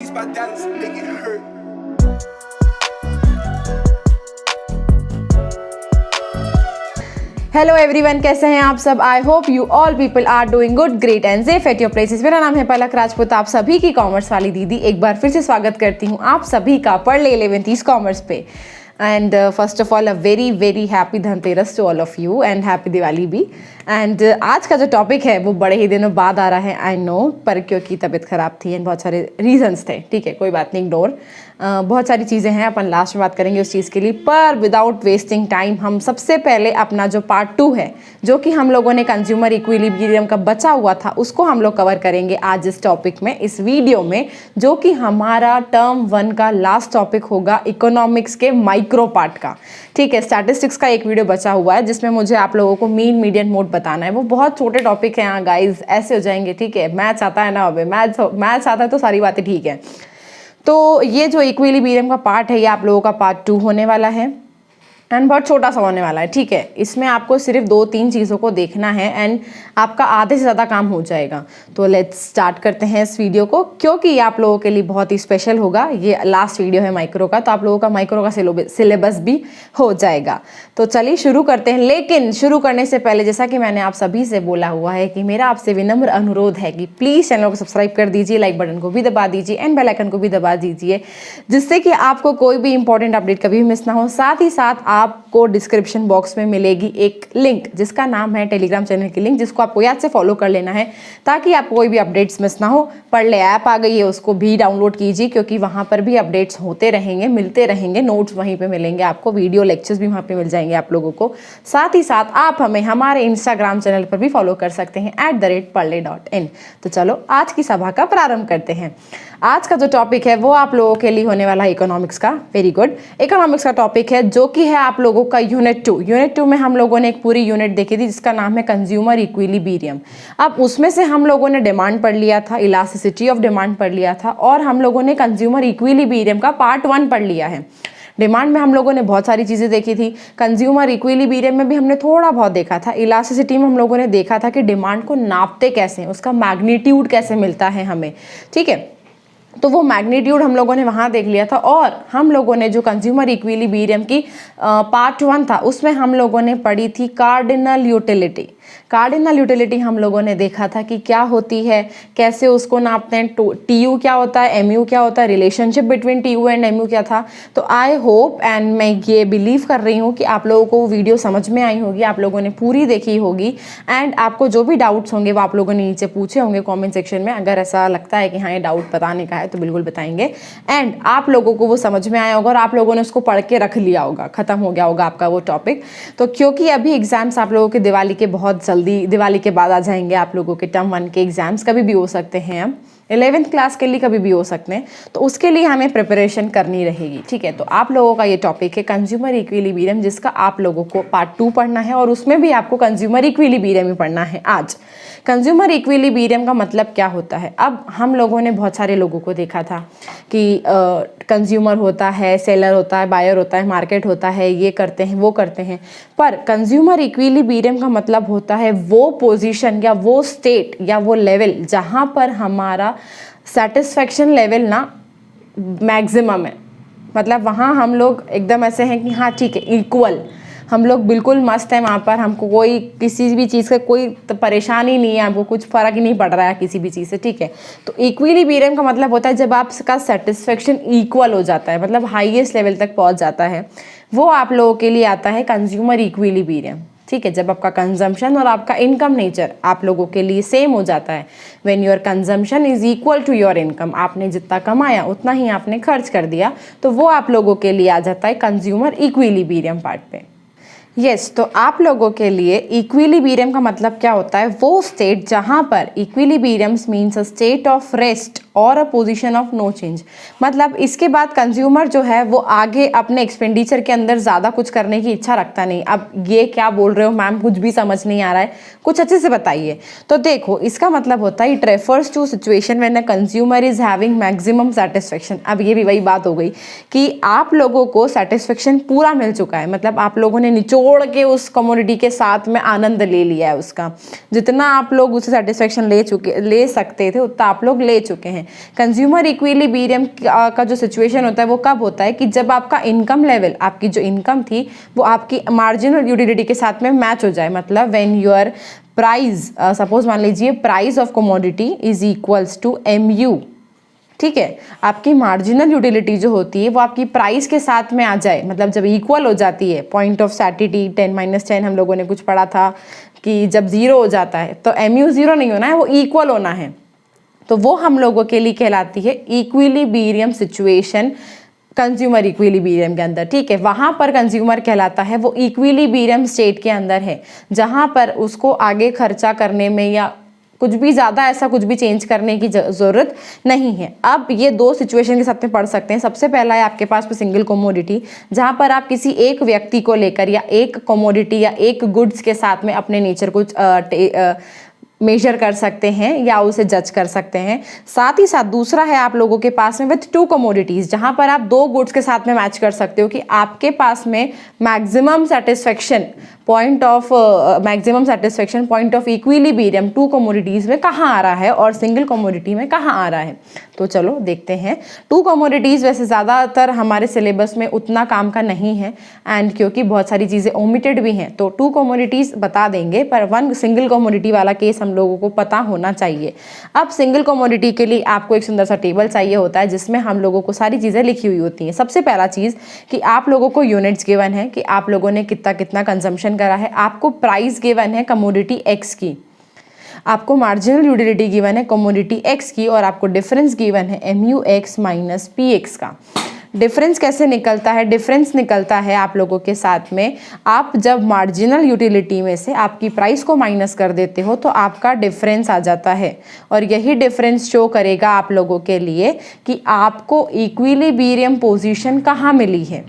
These my dollars make it hurt. Hello everyone, कैसे हैं आप सब। I hope you all people are doing good, great and safe at your places. मेरा नाम है पलक राजपूत, आप सभी की कॉमर्स वाली दीदी एक बार फिर से स्वागत करती हूँ आप सभी का पढ़ ले 11th कॉमर्स पे। And first of all a very very happy Dhanteras to all of you and happy Diwali भी। एंड आज का जो टॉपिक है वो बड़े ही दिनों बाद आ रहा है, आई नो, पर क्योंकि तबीयत ख़राब थी एंड बहुत सारे रीजंस थे। ठीक है, कोई बात नहीं, इग्नोर। बहुत सारी चीज़ें हैं, अपन लास्ट में बात करेंगे उस चीज़ के लिए। पर विदाउट वेस्टिंग टाइम हम सबसे पहले अपना जो पार्ट 2 है, जो कि हम लोगों ने कंज्यूमर इक्विलिब्रियम का बचा हुआ था, उसको हम लोग कवर करेंगे आज इस टॉपिक में, इस वीडियो में, जो कि हमारा टर्म 1 का लास्ट टॉपिक होगा, इकोनॉमिक्स के माइक्रो पार्ट का। ठीक है, स्टैटिस्टिक्स का एक वीडियो बचा हुआ है जिसमें मुझे आप लोगों को मीन मीडियन मोड बताना है। वो बहुत छोटे टॉपिक हैं यहाँ गाइज, ऐसे हो जाएंगे। ठीक है, मैथ्स आता है ना, अबे मैथ्स आता है तो सारी बातें ठीक है। तो ये जो इक्विलिब्रियम का पार्ट है, ये आप लोगों का पार्ट 2 होने वाला है एंड बहुत छोटा सा होने वाला है। ठीक है, इसमें आपको सिर्फ 2-3 चीज़ों को देखना है एंड आपका आधे से ज़्यादा काम हो जाएगा। तो लेट्स स्टार्ट करते हैं इस वीडियो को, क्योंकि ये आप लोगों के लिए बहुत ही स्पेशल होगा। ये लास्ट वीडियो है माइक्रो का, तो आप लोगों का माइक्रो का सिलेबस भी हो जाएगा। तो चलिए शुरू करते हैं। लेकिन शुरू करने से पहले, जैसा कि मैंने आप सभी से बोला हुआ है कि मेरा आपसे विनम्र अनुरोध है कि प्लीज़ चैनल को सब्सक्राइब कर दीजिए, लाइक बटन को भी दबा दीजिए एंड बेल आइकन को भी दबा दीजिए, जिससे कि आपको कोई भी इंपॉर्टेंट अपडेट कभी भी मिस ना हो। साथ ही साथ आपको डिस्क्रिप्शन बॉक्स में मिलेगी एक लिंक जिसका नाम है टेलीग्राम चैनल की लिंक, जिसको आपको याद से फॉलो कर लेना है ताकि आपको कोई भी अपडेट्स मिस ना हो। पढ़ ले ऐप आ गई है, उसको भी डाउनलोड कीजिए, क्योंकि वहाँ पर भी अपडेट्स होते रहेंगे, मिलते रहेंगे, नोट्स वहीं पे मिलेंगे आपको, वीडियो लेक्चर्स भी वहाँ पे मिल जाएंगे आप लोगों को। साथ ही साथ आप हमें हमारे इंस्टाग्राम चैनल पर भी फॉलो कर सकते हैं @parle.in। तो चलो आज की सभा का प्रारंभ करते हैं। आज का जो टॉपिक है वो आप लोगों के लिए होने वाला है इकोनॉमिक्स का। वेरी गुड, इकोनॉमिक्स का टॉपिक है जो कि है आप लोगों का यूनिट 2। यूनिट 2 में हम लोगों ने एक पूरी यूनिट देखी थी जिसका नाम है कंज्यूमर इक्विलिब्रियम। अब उसमें से हम लोगों ने डिमांड पढ़ लिया था, इलास्टिसिटी ऑफ डिमांड पढ़ लिया था, और हम लोगों ने कंज्यूमर इक्विलिब्रियम का पार्ट 1 पढ़ लिया है। डिमांड में हम लोगों ने बहुत सारी चीज़ें देखी थी, कंज्यूमर इक्विलिब्रियम में भी हमने थोड़ा बहुत देखा था, इलास्टिसिटी में हम लोगों ने देखा था कि डिमांड को नापते कैसे हैं, उसका मैग्नीट्यूड कैसे मिलता है हमें। ठीक है, तो वो मैग्नीट्यूड हम लोगों ने वहाँ देख लिया था। और हम लोगों ने जो कंज्यूमर इक्विलिब्रियम की पार्ट 1 था, उसमें हम लोगों ने पढ़ी थी कार्डिनल यूटिलिटी। कार्डिनल यूटिलिटी हम लोगों ने देखा था कि क्या होती है, कैसे उसको नापते हैं, टीयू क्या होता है, एमयू क्या होता है, relationship between TU and MU क्या था। तो आई होप एंड मैं ये बिलीव कर रही हूँ कि आप लोगों को वो वीडियो समझ में आई होगी, आप लोगों ने पूरी देखी होगी एंड आपको जो भी डाउट्स होंगे वो आप लोगों ने नीचे पूछे होंगे कॉमेंट सेक्शन में। अगर ऐसा लगता है कि हाँ ये डाउट बताने का है तो बिल्कुल बताएंगे एंड आप लोगों को वो समझ में आया होगा और आप लोगों ने उसको पढ़ के रख लिया होगा, खत्म हो गया होगा आपका वो टॉपिक। तो क्योंकि अभी एग्जाम्स आप लोगों के दिवाली के बहुत जल्दी, दिवाली के बाद आ जाएंगे, आप लोगों के टर्म 1 के एग्जाम्स कभी भी हो सकते हैं, अब 11th क्लास के लिए कभी भी हो सकते हैं, तो उसके लिए हमें प्रिपरेशन करनी रहेगी। ठीक है, तो आप लोगों का ये टॉपिक है कंज्यूमर इक्विलिब्रियम, जिसका आप लोगों को पार्ट 2 पढ़ना है और उसमें भी आपको कंज्यूमर इक्विलिब्रियम ही पढ़ना है आज। कंज्यूमर इक्विलिब्रियम का मतलब क्या होता है। अब हम लोगों ने बहुत सारे लोगों को देखा था कि कंज्यूमर होता है, सेलर होता है, बायर होता है, मार्केट होता है, ये करते हैं वो करते हैं, पर कंज्यूमर इक्विलिब्रियम का मतलब होता है वो पोजीशन या वो स्टेट या वो लेवल जहाँ पर हमारा सेटिस्फेक्शन लेवल ना मैक्सिमम है। मतलब वहाँ हम लोग एकदम ऐसे हैं कि हाँ ठीक है, इक्वल, हम लोग बिल्कुल मस्त है वहाँ पर, हमको कोई किसी भी चीज़ का कोई परेशानी नहीं है, हमको कुछ फ़र्क ही नहीं पड़ रहा है किसी भी चीज़ से। ठीक है, तो इक्विलिब्रियम का मतलब होता है जब आपका सेटिस्फेक्शन इक्वल हो जाता है, मतलब हाईएस्ट लेवल तक पहुँच जाता है, वो आप लोगों के लिए आता है कंज्यूमर इक्विलिब्रियम। ठीक है, जब आपका कंजम्पशन और आपका इनकम नेचर आप लोगों के लिए सेम हो जाता है, when your consumption is equal to your income, आपने जितना कमाया उतना ही आपने खर्च कर दिया, तो वो आप लोगों के लिए आ जाता है कंज्यूमर इक्विलिब्रियम पार्ट पे। यस, तो आप लोगों के लिए इक्विलिब्रियम का मतलब क्या होता है, वो स्टेट जहाँ पर equilibriums means a state of rest और a position of no change. मतलब इसके बाद कंज्यूमर जो है वो आगे अपने एक्सपेंडिचर के अंदर ज़्यादा कुछ करने की इच्छा रखता नहीं। अब ये क्या बोल रहे हो मैम, कुछ भी समझ नहीं आ रहा है, कुछ अच्छे से बताइए। तो देखो, इसका मतलब होता है it refers to situation when a consumer is having maximum satisfaction. अब ये भी वही बात हो गई कि आप लोगों को सेटिस्फेक्शन पूरा मिल चुका है, मतलब आप लोगों ने निचोड़ छोड़ के उस कमोडिटी के साथ में आनंद ले लिया है उसका। जितना आप लोग उससे सेटिस्फेक्शन ले सकते थे उतना आप लोग ले चुके हैं। कंज्यूमर इक्विलिब्रियम का जो सिचुएशन होता है वो कब होता है कि जब आपका इनकम लेवल, आपकी जो इनकम थी वो आपकी मार्जिनल यूटिलिटी के साथ में मैच हो जाए। मतलब व्हेन योर प्राइस, सपोज मान लीजिए price of commodity is equals to MU, ठीक है, आपकी मार्जिनल यूटिलिटी जो होती है वो आपकी प्राइस के साथ में आ जाए, मतलब जब इक्वल हो जाती है, पॉइंट ऑफ सैटिटी 10-10 हम लोगों ने कुछ पढ़ा था कि जब जीरो हो जाता है तो MU जीरो नहीं होना है, वो इक्वल होना है, तो वो हम लोगों के लिए कहलाती है इक्विलिब्रियम सिचुएशन कंज्यूमर इक्विलिब्रियम के अंदर, ठीक है। वहाँ पर कंज्यूमर कहलाता है वो इक्विलिब्रियम स्टेट के अंदर है, जहाँ पर उसको आगे खर्चा करने में या कुछ भी ज़्यादा ऐसा कुछ भी चेंज करने की ज़रूरत नहीं है। अब ये दो सिचुएशन के साथ में पढ़ सकते हैं। सबसे पहला है आपके पास सिंगल कमोडिटी, जहाँ पर आप किसी एक व्यक्ति को लेकर या एक कमोडिटी या एक गुड्स के साथ में अपने नेचर को मेजर कर सकते हैं या उसे जज कर सकते हैं। साथ ही साथ दूसरा है आप लोगों के पास में विथ टू कमोडिटीज़, जहाँ पर आप दो गुड्स के साथ में मैच कर सकते हो कि आपके पास में maximum satisfaction point of equilibrium two commodities में कहाँ आ रहा है और सिंगल कमोडिटी में कहाँ आ रहा है। तो चलो देखते हैं। टू कमोडिटीज़ वैसे ज़्यादातर हमारे सिलेबस में उतना काम का नहीं है, एंड क्योंकि बहुत सारी चीज़ें ओमिटेड भी हैं तो टू कमोडिटीज़ बता देंगे, पर वन सिंगल कमोडिटी वाला केस हम लोगों को पता होना चाहिए। अब सिंगल कमोडिटी के लिए आपको एक सुंदर सा टेबल चाहिए होता है जिसमें हम लोगों को सारी चीज़ें लिखी हुई होती हैं। सबसे पहला चीज़ कि आप लोगों को यूनिट्स गिवन है कि आप लोगों ने कितना कितना कंजम्पशन करा है, आपको प्राइस गिवन है कमोडिटी X की, आपको मार्जिनल यूटिलिटी गिवन है कमोडिटी X की, और आपको डिफरेंस गिवन है MUX माइनस PX का। डिफरेंस कैसे निकलता है? डिफरेंस निकलता है आप लोगों के साथ में, आप जब मार्जिनल यूटिलिटी में से आपकी प्राइस को माइनस कर देते हो तो आपका डिफरेंस आ जाता है, और यही डिफरेंस शो करेगा आप लोगों के लिए कि आपको इक्विलिब्रियम पोजीशन कहाँ मिली है।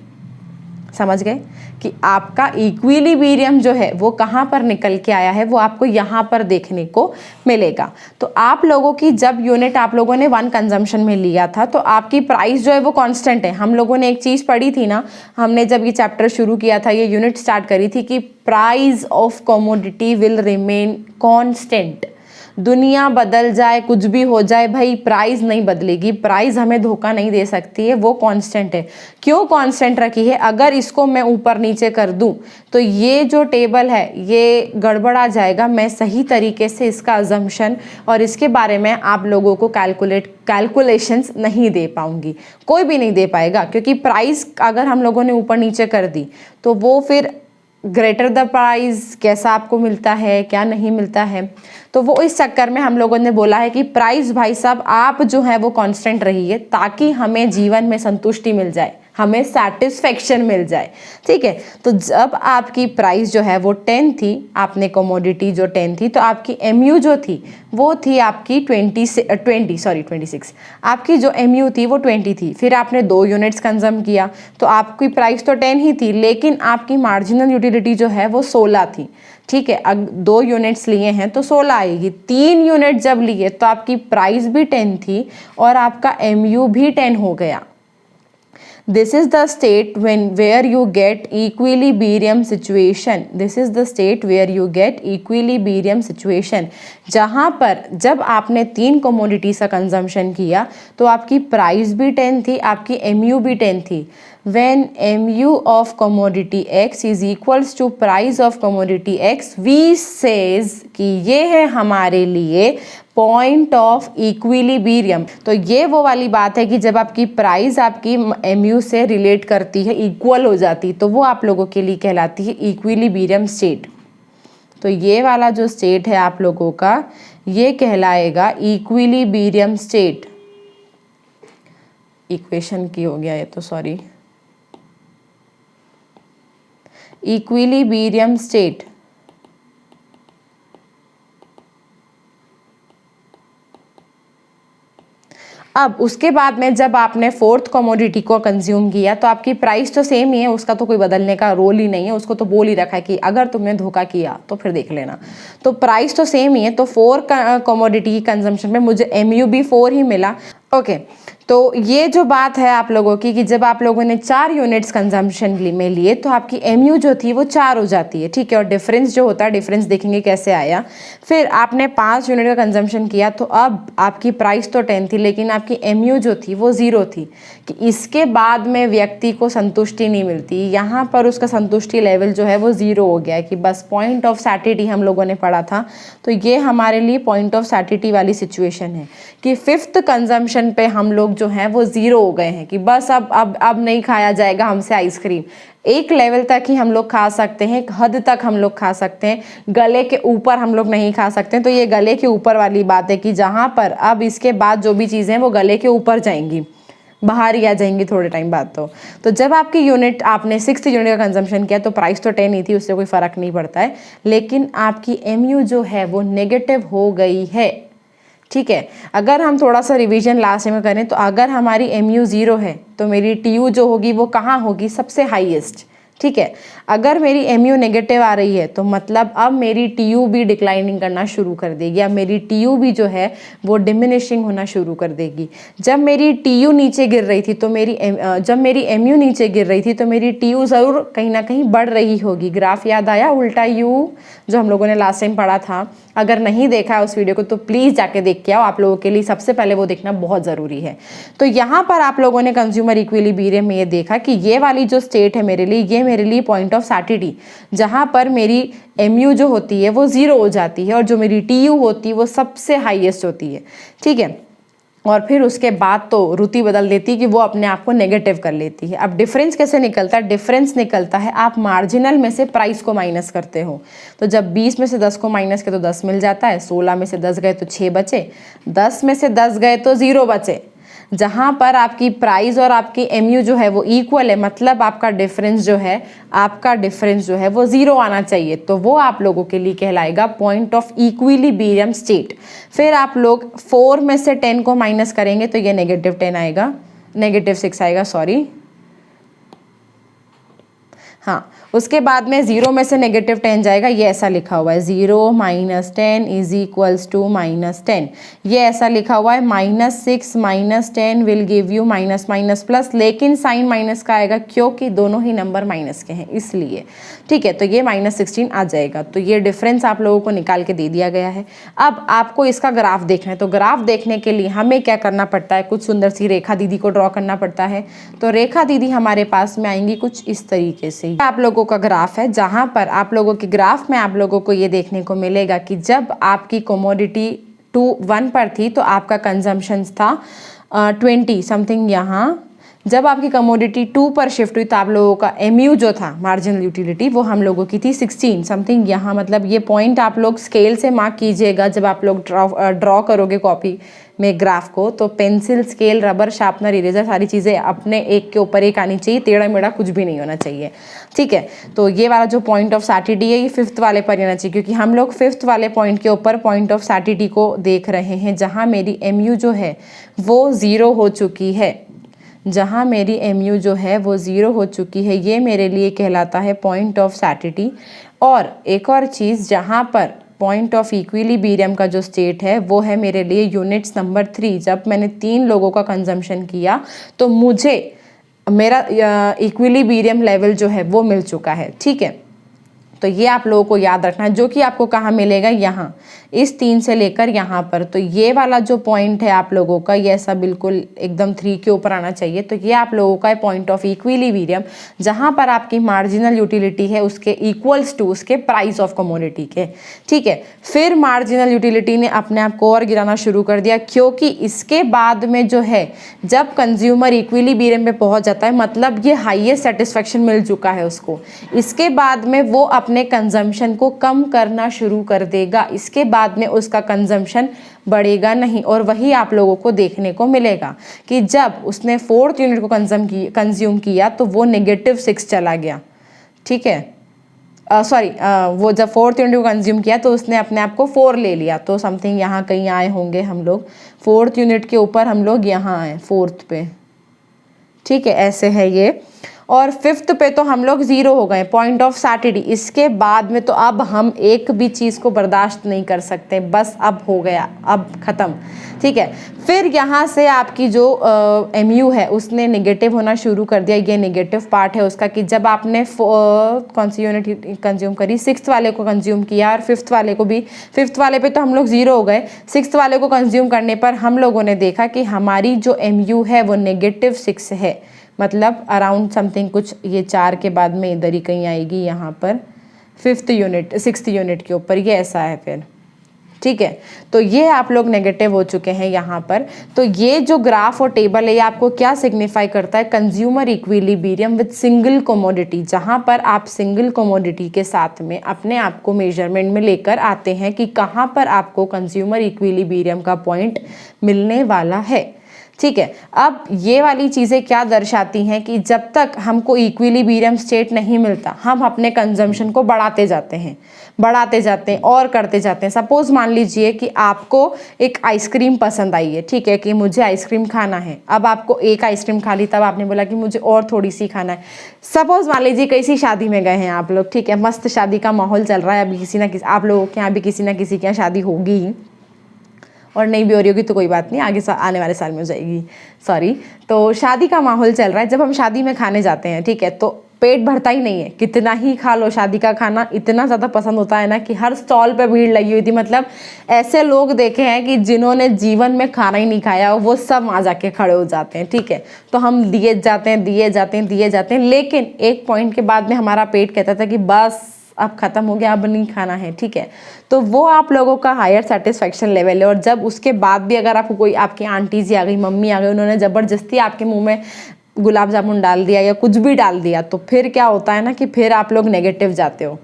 समझ गए कि आपका इक्विलिब्रियम जो है वो कहाँ पर निकल के आया है, वो आपको यहाँ पर देखने को मिलेगा। तो आप लोगों की जब यूनिट आप लोगों ने वन कंजम्पशन में लिया था तो आपकी प्राइस जो है वो कांस्टेंट है। हम लोगों ने एक चीज़ पढ़ी थी ना, हमने जब ये चैप्टर शुरू किया था, ये यूनिट स्टार्ट करी थी कि price of commodity will remain constant. दुनिया बदल जाए, कुछ भी हो जाए, भाई प्राइस नहीं बदलेगी, प्राइस हमें धोखा नहीं दे सकती है, वो कांस्टेंट है। क्यों कांस्टेंट रखी है? अगर इसको मैं ऊपर नीचे कर दूं तो ये जो टेबल है ये गड़बड़ा जाएगा, मैं सही तरीके से इसका अजम्पशन और इसके बारे में आप लोगों को कैलकुलेशंस नहीं दे पाऊंगी, कोई भी नहीं दे पाएगा, क्योंकि प्राइस अगर हम लोगों ने ऊपर नीचे कर दी तो वो फिर ग्रेटर द प्राइस कैसा आपको मिलता है, क्या नहीं मिलता है, तो वो इस चक्कर में हम लोगों ने बोला है कि प्राइस भाई साहब आप जो है वो कांस्टेंट रहिए, ताकि हमें जीवन में संतुष्टि मिल जाए, हमें सेटिस्फेक्शन मिल जाए। ठीक है, तो जब आपकी प्राइस जो है वो 10 थी, आपने कमोडिटी जो 10 थी, तो आपकी MU जो थी वो थी आपकी 26, आपकी जो MU थी वो 20 थी। फिर आपने 2 यूनिट्स कंज्यूम किया तो आपकी प्राइस तो 10 ही थी, लेकिन आपकी मार्जिनल यूटिलिटी जो है वो 16 थी। ठीक है, अब 2 यूनिट्स लिए हैं तो 16 आएगी। 3 यूनिट जब लिए तो आपकी प्राइस भी 10 थी और आपका MU भी 10 हो गया। This is the state where you get equilibrium situation. This is the state where you get equilibrium situation. जहाँ पर जब आपने 3 कमोडिटीज़ का कंजम्पशन किया तो आपकी प्राइस भी 10 थी, आपकी MU भी 10 थी। When MU of commodity X is equals to price of commodity X, we says कि ये है हमारे लिए पॉइंट ऑफ इक्विलिब्रियम। तो ये वो वाली बात है कि जब आपकी प्राइस आपकी MU से रिलेट करती है, इक्वल हो जाती, तो वो आप लोगों के लिए कहलाती है इक्विलिब्रियम स्टेट। तो ये वाला जो स्टेट है आप लोगों का, ये कहलाएगा इक्विलिब्रियम स्टेट। इक्वेशन की हो गया ये तो, सॉरी, इक्विलिब्रियम स्टेट। अब उसके बाद में जब आपने 4th कमोडिटी को कंज्यूम किया तो आपकी प्राइस तो सेम ही है, उसका तो कोई बदलने का रोल ही नहीं है, उसको तो बोल ही रखा है कि अगर तुमने धोखा किया तो फिर देख लेना। तो प्राइस तो सेम ही है, तो 4 कमोडिटी की कंजम्पशन में मुझे MU भी 4 ही मिला। ओके, तो ये जो बात है आप लोगों की कि जब आप लोगों ने 4 यूनिट्स कंजम्पशन में लिए तो आपकी एमयू जो थी वो 4 हो जाती है, ठीक है। और डिफरेंस जो होता है, डिफरेंस देखेंगे कैसे आया। फिर आपने 5 यूनिट का कंजम्पशन किया तो अब आपकी प्राइस तो 10 थी, लेकिन आपकी एमयू जो थी वो 0 थी। कि इसके बाद में व्यक्ति को संतुष्टि नहीं मिलती, यहाँ पर उसका संतुष्टि लेवल जो है वो 0 हो गया है कि बस पॉइंट ऑफ सैटिटी हम लोगों ने पढ़ा था। तो ये हमारे लिए पॉइंट ऑफ सैटिटी वाली सिचुएशन है कि 5th कंजम्पशन पे हम लोग जो हैं वो 0 हो गए हैं कि बस अब नहीं खाया जाएगा हमसे आइसक्रीम। एक लेवल तक ही हम लोग खा सकते हैं, एक हद तक हम लोग खा सकते हैं, गले के ऊपर हम लोग नहीं खा सकते हैं। तो ये गले के ऊपर वाली बात है कि जहाँ पर अब इसके बाद जो भी चीज़ें हैं वो गले के ऊपर जाएंगी, बाहर ही आ जाएंगी थोड़े टाइम बाद। तो जब आपकी यूनिट, आपने 6th यूनिट का कंजम्पशन किया तो प्राइस तो 10 ही थी, उससे कोई फ़र्क नहीं पड़ता है, लेकिन आपकी एमयू जो है वो नेगेटिव हो गई है, ठीक है। अगर हम थोड़ा सा रिवीजन लास्ट में करें तो अगर हमारी एमयू 0 है तो मेरी टीयू जो होगी वो कहाँ होगी, सबसे हाईएस्ट, ठीक है। अगर मेरी एमयू नेगेटिव आ रही है तो मतलब अब मेरी टीयू भी डिक्लाइनिंग करना शुरू कर देगी, अब मेरी टीयू भी जो है वो डिमिनिशिंग होना शुरू कर देगी। जब मेरी टीयू नीचे गिर रही थी तो जब मेरी एमयू नीचे गिर रही थी तो मेरी टीयू ज़रूर कहीं ना कहीं बढ़ रही होगी। ग्राफ याद आया, उल्टा यू जो हम लोगों ने लास्ट टाइम पढ़ा था। अगर नहीं देखा है उस वीडियो को तो प्लीज़ जाके देख के आओ, आप लोगों के लिए सबसे पहले वो देखना बहुत ज़रूरी है। तो यहाँ पर आप लोगों ने कंज्यूमर इक्विलिब्रियम में ये देखा कि ये वाली जो स्टेट है मेरे लिए, ये मेरे लिए पॉइंट ऑफ सैटिटी, जहाँ पर मेरी एमयू जो होती है वो 0 हो जाती है और जो मेरी टीयू होती है वो सबसे हाईएस्ट होती है, ठीक है। और फिर उसके बाद तो रुति बदल देती है कि वो अपने आप को नेगेटिव कर लेती है। अब डिफरेंस कैसे निकलता है? डिफरेंस निकलता है आप मार्जिनल में से प्राइस को माइनस करते हो। तो जब 20 में से 10 को माइनस किया तो 10 मिल जाता है, 16 में से 10 गए तो 6 बचे, 10 में से 10 गए तो 0 बचे। जहाँ पर आपकी प्राइस और आपकी एमयू जो है वो इक्वल है, मतलब आपका डिफरेंस जो है वो 0 आना चाहिए। तो वो आप लोगों के लिए कहलाएगा पॉइंट ऑफ इक्विलिब्रियम स्टेट। फिर आप लोग 4 में से 10 को माइनस करेंगे तो ये -10 आएगा, -6 आएगा, सॉरी, हाँ। उसके बाद में 0 में से -10 जाएगा, ये ऐसा लिखा हुआ है 0 - 10 इज इक्वल्स टू -10। ये ऐसा लिखा हुआ है -6 - 10 विल गिव यू -+, लेकिन साइन माइनस का आएगा क्योंकि दोनों ही नंबर माइनस के हैं इसलिए, ठीक है। तो ये -16 आ जाएगा। तो ये डिफरेंस आप लोगों को निकाल के दे दिया गया है। अब आपको इसका ग्राफ देखना है, तो ग्राफ देखने के लिए हमें क्या करना पड़ता है, कुछ सुंदर सी रेखा दीदी को ड्रॉ करना पड़ता है। तो रेखा दीदी हमारे पास में आएंगी कुछ इस तरीके से। आप लोगों का ग्राफ है, जहां पर आप लोगों के ग्राफ में आप लोगों को ये देखने को मिलेगा कि जब आपकी कमोडिटी 1 पर थी तो आपका कंजम्पशन था 20 समथिंग। यहाँ जब आपकी कमोडिटी 2 पर शिफ्ट हुई तो आप लोगों का एमयू जो था, मार्जिनल यूटिलिटी, वो हम लोगों की थी 16 समथिंग। यहाँ मतलब ये पॉइंट आप लोग स्केल से मार्क कीजिएगा जब आप लोग ड्रॉ करोगे कॉपी में ग्राफ को। तो pencil, scale, rubber, sharpener, eraser, सारी चीज़ें अपने एक के ऊपर एक आनी चाहिए, टेढ़ा मेढ़ा कुछ भी नहीं होना चाहिए, ठीक है। तो ये वाला जो पॉइंट ऑफ सैटिटी है ये 5th वाले पर आना चाहिए, क्योंकि हम लोग 5th वाले पॉइंट के ऊपर पॉइंट ऑफ सैटिटी को देख रहे हैं, जहाँ मेरी एमयू जो है वो 0 हो चुकी है। जहाँ मेरी एमयू जो है वो 0 हो चुकी है, ये मेरे लिए कहलाता है पॉइंट ऑफ सैटिटी। और एक और चीज़, जहाँ पर पॉइंट ऑफ इक्विलिब्रियम का जो स्टेट है वो है मेरे लिए यूनिट्स नंबर 3। जब मैंने 3 लोगों का कंजम्पशन किया तो मुझे मेरा इक्विलिब्रियम लेवल जो है वो मिल चुका है, ठीक है। तो ये आप लोगों को याद रखना है, जो कि आपको कहाँ मिलेगा, यहाँ इस 3 से लेकर यहाँ पर। तो ये वाला जो पॉइंट है आप लोगों का, ये ऐसा बिल्कुल एकदम 3 के ऊपर आना चाहिए। तो ये आप लोगों का है पॉइंट ऑफ इक्विलिब्रियम, जहाँ पर आपकी मार्जिनल यूटिलिटी है उसके इक्वल्स टू उसके प्राइस ऑफ कमोडिटी के, ठीक है। फिर मार्जिनल यूटिलिटी ने अपने आप को और गिराना शुरू कर दिया, क्योंकि इसके बाद में जो है जब कंज्यूमर इक्विलिब्रियम पे पहुँच जाता है, मतलब ये हाईएस्ट सेटिस्फेक्शन मिल चुका है उसको, इसके बाद में वो अपने कंजम्पशन को कम करना शुरू कर देगा। इसके बाद में उसका कंजम्पशन बढ़ेगा नहीं। और वही आप लोगों को देखने को मिलेगा कि जब उसने 4th यूनिट को कंज्यूम किया तो वो -6 चला गया, ठीक है। वो जब 4th यूनिट को कंज्यूम किया तो उसने अपने आप को 4 ले लिया। तो समथिंग यहाँ कहीं आए होंगे हम लोग, 4th यूनिट के ऊपर हम लोग यहाँ आए 4th पे, ठीक है, ऐसे है ये। और 5th पे तो हम लोग 0 हो गए, पॉइंट ऑफ सैटिटी। इसके बाद में तो अब हम एक भी चीज़ को बर्दाश्त नहीं कर सकते, बस अब हो गया, अब ख़त्म, ठीक है। फिर यहाँ से आपकी जो MU है उसने नेगेटिव होना शुरू कर दिया। ये नेगेटिव पार्ट है उसका कि जब आपने कौन सी यूनिट कंज्यूम करी, 6th वाले को कंज्यूम किया और 5th वाले को भी। 5th वाले पे तो हम लोग 0 हो गए, 6th वाले को कंज्यूम करने पर हम लोगों ने देखा कि हमारी जो MU है वो -6 है, मतलब अराउंड समथिंग कुछ, ये 4 के बाद में इधर ही कहीं आएगी, यहाँ पर 6th यूनिट के ऊपर ये ऐसा है फिर, ठीक है। तो ये आप लोग नेगेटिव हो चुके हैं यहाँ पर। तो ये जो ग्राफ और टेबल है ये आपको क्या सिग्निफाई करता है, consumer equilibrium with single commodity, जहाँ पर आप सिंगल कमोडिटी के साथ में अपने आप को मेजरमेंट में लेकर आते हैं कि कहाँ पर आपको कंज्यूमर इक्विलिब्रियम का पॉइंट मिलने वाला है, ठीक है। अब ये वाली चीज़ें क्या दर्शाती हैं कि जब तक हमको इक्विलिब्रियम स्टेट नहीं मिलता हम अपने कंजम्पशन को बढ़ाते जाते हैं और करते जाते हैं। सपोज मान लीजिए कि आपको एक आइसक्रीम पसंद आई है, ठीक है, कि मुझे आइसक्रीम खाना है। अब आपको एक आइसक्रीम खा ली, तब आपने बोला कि मुझे और थोड़ी सी खाना है। सपोज मान लीजिए किसी शादी में गए हैं आप लोग, ठीक है, मस्त शादी का माहौल चल रहा है, अभी किसी ना किसी आप लोगों के यहाँ भी किसी ना किसी के यहाँ शादी होगी ही, और नहीं भी हो रही होगी तो कोई बात नहीं, आगे आने वाले साल में हो जाएगी, सॉरी। तो शादी का माहौल चल रहा है, जब हम शादी में खाने जाते हैं, ठीक है, तो पेट भरता ही नहीं है, कितना ही खा लो। शादी का खाना इतना ज़्यादा पसंद होता है ना कि हर स्टॉल पे भीड़ लगी हुई थी। मतलब ऐसे लोग देखे हैं कि जिन्होंने जीवन में खाना ही नहीं खाया वो सब वहाँ जाके खड़े हो जाते हैं, ठीक है। तो हम दिए जाते हैं, लेकिन एक पॉइंट के बाद में हमारा पेट कहता था कि बस अब ख़त्म हो गया, अब नहीं खाना है, ठीक है। तो वो आप लोगों का हायर सेटिस्फेक्शन लेवल है। और जब उसके बाद भी अगर आपको कोई, आपकी आंटी जी आ गई, मम्मी आ गई, उन्होंने ज़बरदस्ती आपके मुंह में गुलाब जामुन डाल दिया या कुछ भी डाल दिया, तो फिर क्या होता है ना कि फिर आप लोग नेगेटिव जाते हो।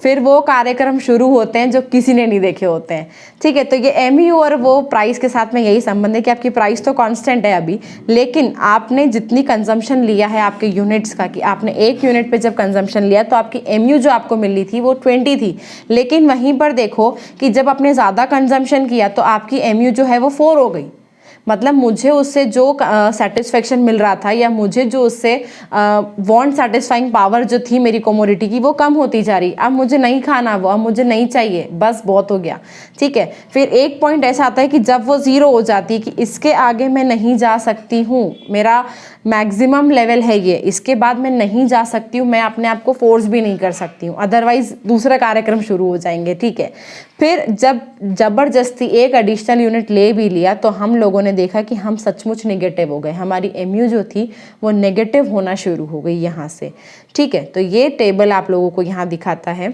फिर वो कार्यक्रम शुरू होते हैं जो किसी ने नहीं देखे होते हैं, ठीक है। तो ये MU और वो प्राइस के साथ में यही संबंध है कि आपकी प्राइस तो कांस्टेंट है अभी, लेकिन आपने जितनी कंजम्पशन लिया है आपके यूनिट्स का, कि आपने एक यूनिट पे जब कंजम्पशन लिया तो आपकी MU जो आपको मिली थी वो 20 थी, लेकिन वहीं पर देखो कि जब आपने ज़्यादा कंजम्पशन किया तो आपकी MU जो है वो 4 हो गई। मतलब मुझे उससे जो सेटिस्फेक्शन मिल रहा था या मुझे जो उससे वांट सेटिस्फाइंग पावर जो थी मेरी कमोडिटी की, वो कम होती जा रही। अब मुझे नहीं खाना वो, अब मुझे नहीं चाहिए, बस बहुत हो गया, ठीक है। फिर एक पॉइंट ऐसा आता है कि जब वो 0 हो जाती है कि इसके आगे मैं नहीं जा सकती हूँ, मेरा मैक्सिमम लेवल है ये, इसके बाद मैं नहीं जा सकती हूँ, मैं अपने आप को फोर्स भी नहीं कर सकती हूँ, अदरवाइज दूसरा कार्यक्रम शुरू हो जाएंगे, ठीक है। फिर जब ज़बरदस्ती एक एडिशनल यूनिट ले भी लिया तो हम लोगों ने देखा कि हम सचमुच नेगेटिव हो गए, हमारी MU जो थी वो नेगेटिव होना शुरू हो गई यहाँ से, ठीक है। तो ये टेबल आप लोगों को यहाँ दिखाता है।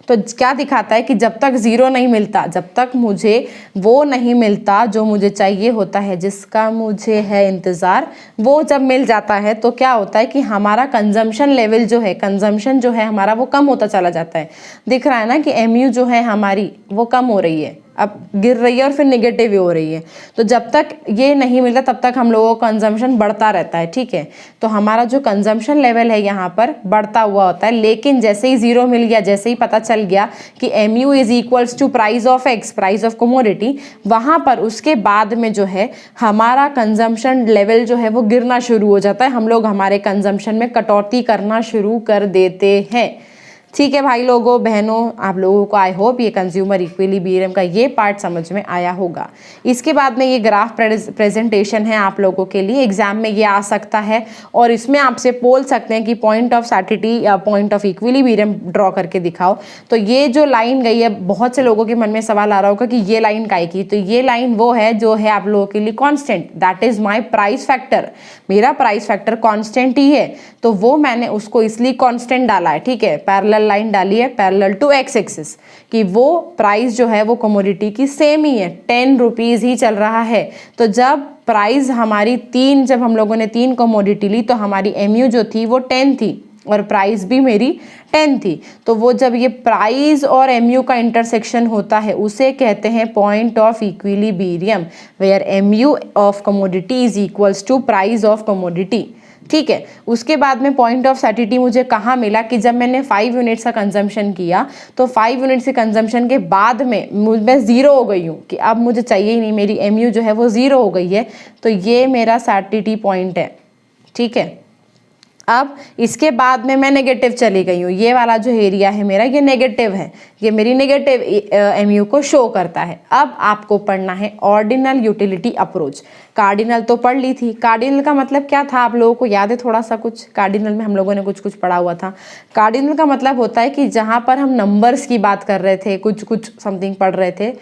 तो क्या दिखाता है कि जब तक 0 नहीं मिलता, जब तक मुझे वो नहीं मिलता जो मुझे चाहिए होता है, जिसका मुझे है इंतज़ार, वो जब मिल जाता है तो क्या होता है कि हमारा कंजम्पशन लेवल जो है, कंजम्पशन जो है हमारा वो कम होता चला जाता है। दिख रहा है ना कि MU जो है हमारी वो कम हो रही है, अब गिर रही है और फिर नेगेटिव हो रही है। तो जब तक ये नहीं मिलता तब तक हम लोगों का कंजम्पशन बढ़ता रहता है, ठीक है। तो हमारा जो कंजम्पशन लेवल है यहाँ पर बढ़ता हुआ होता है, लेकिन जैसे ही 0 मिल गया, जैसे ही पता चल गया कि MU is equals to price of X, price of commodity, वहाँ पर उसके बाद में जो है हमारा कंजम्पशन लेवल जो है वो गिरना शुरू हो जाता है। हम लोग हमारे कंजम्पशन में कटौती करना शुरू कर देते हैं, ठीक है भाई लोगों बहनों। आप लोगों को आई होप ये कंज्यूमर इक्विलिब्रियम का ये पार्ट समझ में आया होगा। इसके बाद में ये ग्राफ प्रेजेंटेशन है आप लोगों के लिए, एग्जाम में ये आ सकता है और इसमें आपसे बोल सकते हैं कि पॉइंट ऑफ सैटिटी या पॉइंट ऑफ इक्विलिब्रियम ड्रॉ करके दिखाओ। तो ये जो लाइन गई है, बहुत से लोगों के मन में सवाल आ रहा होगा कि ये लाइन काहे की, तो ये लाइन वो है जो है आप लोगों के लिए constant, that is my price factor. मेरा प्राइस फैक्टर कॉन्स्टेंट ही है, तो वो मैंने उसको इसलिए कॉन्स्टेंट डाला है, ठीक है। पैरेलल लाइन डाली है पैरेलल टू X एक्सिस, कि वो प्राइस जो है वो कमोडिटी की सेम ही है, 10 रुपीज़ ही चल रहा है। तो जब प्राइस हमारी जब हम लोगों ने 3 कमोडिटी ली तो हमारी MU जो थी वो 10 थी और प्राइस भी मेरी 10 थी। तो वो जब ये प्राइस और MU का इंटरसेक्शन होता है उसे कहते हैं point of equilibrium, where MU of commodity is equals to price of commodity, ठीक है। उसके बाद में पॉइंट ऑफ सैटिटी मुझे कहाँ मिला कि जब मैंने 5 यूनिट्स का कंजम्पशन किया, तो 5 यूनिट्स के कंजम्पशन के बाद में मैं 0 हो गई हूँ कि अब मुझे चाहिए ही नहीं, मेरी MU जो है वो 0 हो गई है। तो ये मेरा सैटिटी पॉइंट है, ठीक है। अब इसके बाद में मैं नेगेटिव चली गई हूँ, ये वाला जो एरिया है मेरा ये नेगेटिव है, ये मेरी नेगेटिव MU को शो करता है। अब आपको पढ़ना है ऑर्डिनल यूटिलिटी अप्रोच। कार्डिनल तो पढ़ ली थी। कार्डिनल का मतलब क्या था आप लोगों को याद है थोड़ा सा कुछ? कार्डिनल में हम लोगों ने कुछ कुछ पढ़ा हुआ था। कार्डिनल का मतलब होता है कि जहाँ पर हम नंबर्स की बात कर रहे थे, कुछ कुछ समथिंग पढ़ रहे थे।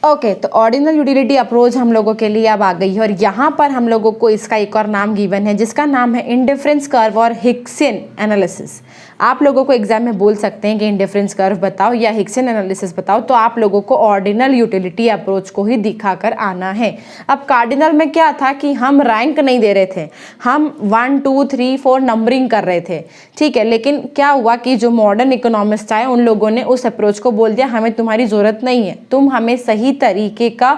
ओके, तो ऑर्डिनल यूटिलिटी अप्रोच हम लोगों के लिए अब आ गई है और यहाँ पर हम लोगों को इसका एक और नाम गिवन है जिसका नाम है इंडिफरेंस कर्व और हिक्सियन एनालिसिस। आप लोगों को एग्जाम में बोल सकते हैं कि इंडिफरेंस कर्व बताओ या हिक्सियन एनालिसिस बताओ, तो आप लोगों को ऑर्डिनल यूटिलिटी अप्रोच को ही दिखाकर आना है। अब कार्डिनल में क्या था कि हम रैंक नहीं दे रहे थे, हम 1 2 3 4 नंबरिंग कर रहे थे, ठीक है। लेकिन क्या हुआ कि जो मॉडर्न इकोनॉमिस्ट आए उन लोगों ने उस अप्रोच को बोल दिया हमें तुम्हारी ज़रूरत नहीं है, तुम हमें सही तरीके का